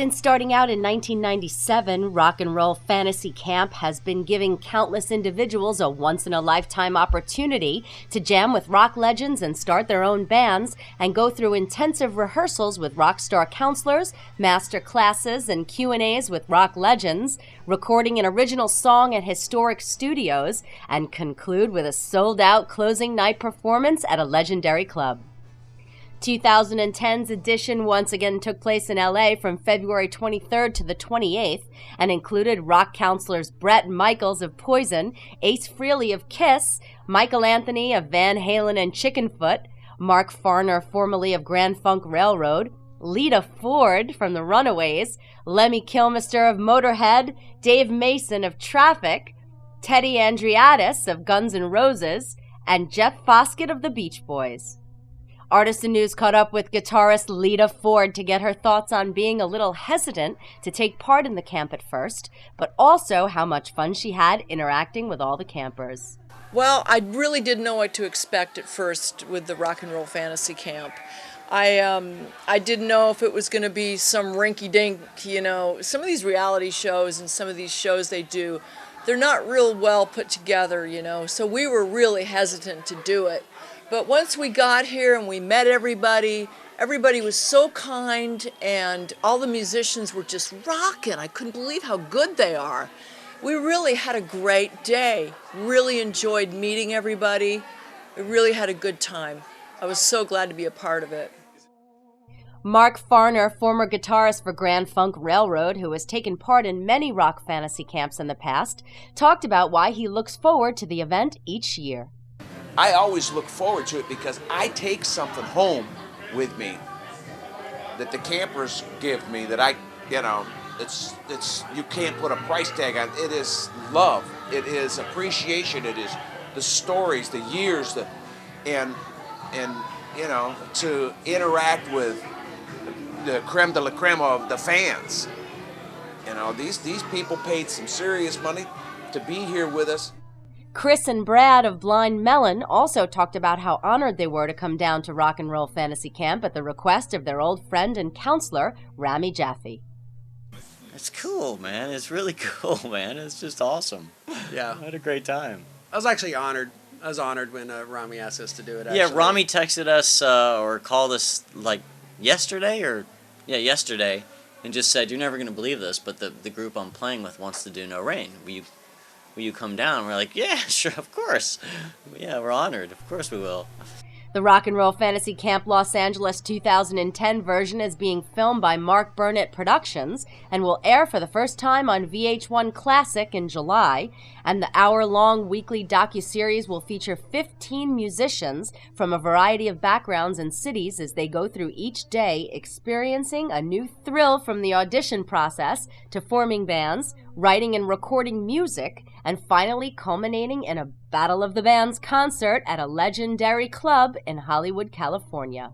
Since starting out in 1997, Rock and Roll Fantasy Camp has been giving countless individuals a once-in-a-lifetime opportunity to jam with rock legends and start their own bands and go through intensive rehearsals with rock star counselors, master classes, and Q&As with rock legends, recording an original song at historic studios, and conclude with a sold-out closing night performance at a legendary club. 2010's edition once again took place in LA from February 23rd to the 28th and included rock counselors Bret Michaels of Poison, Ace Frehley of Kiss, Michael Anthony of Van Halen and Chickenfoot, Mark Farner, formerly of Grand Funk Railroad, Lita Ford from the Runaways, Lemmy Kilmister of Motorhead, Dave Mason of Traffic, Teddy Andreadis of Guns N' Roses, and Jeff Foskett of the Beach Boys. Artisan News caught up with guitarist Lita Ford to get her thoughts on being a little hesitant to take part in the camp at first, but also how much fun she had interacting with all the campers. Well, I really didn't know what to expect at first with the Rock and Roll Fantasy Camp. I didn't know if it was going to be some rinky-dink, some of these reality shows and some of these shows they do, they're not real well put together, so we were really hesitant to do it. But once we got here and we met everybody was so kind, and all the musicians were just rocking. I couldn't believe how good they are. We really had a great day. Really enjoyed meeting everybody. We really had a good time. I was so glad to be a part of it. Mark Farner, former guitarist for Grand Funk Railroad, who has taken part in many rock fantasy camps in the past, talked about why he looks forward to the event each year. I always look forward to it because I take something home with me that the campers give me that it's you can't put a price tag on. It is love. It is appreciation. It is the stories, the years, and to interact with the creme de la creme of the fans. These people paid some serious money to be here with us. Chris and Brad of Blind Melon also talked about how honored they were to come down to Rock and Roll Fantasy Camp at the request of their old friend and counselor, Rami Jaffe. It's cool, man. It's really cool, man. It's just awesome. Yeah. I had a great time. I was actually honored. I was honored when Rami asked us to do it, actually. Yeah, Rami texted us or called us yesterday, and just said, "You're never going to believe this, but the group I'm playing with wants to do No Rain. Will you come down?" We're like, "Yeah, sure, of course." Yeah, we're honored. Of course we will. The Rock and Roll Fantasy Camp Los Angeles 2010 version is being filmed by Mark Burnett Productions and will air for the first time on VH1 Classic in July. And the hour-long weekly docuseries will feature 15 musicians from a variety of backgrounds and cities as they go through each day experiencing a new thrill from the audition process to forming bands, writing and recording music, and finally culminating in a Battle of the Bands concert at a legendary club in Hollywood, California.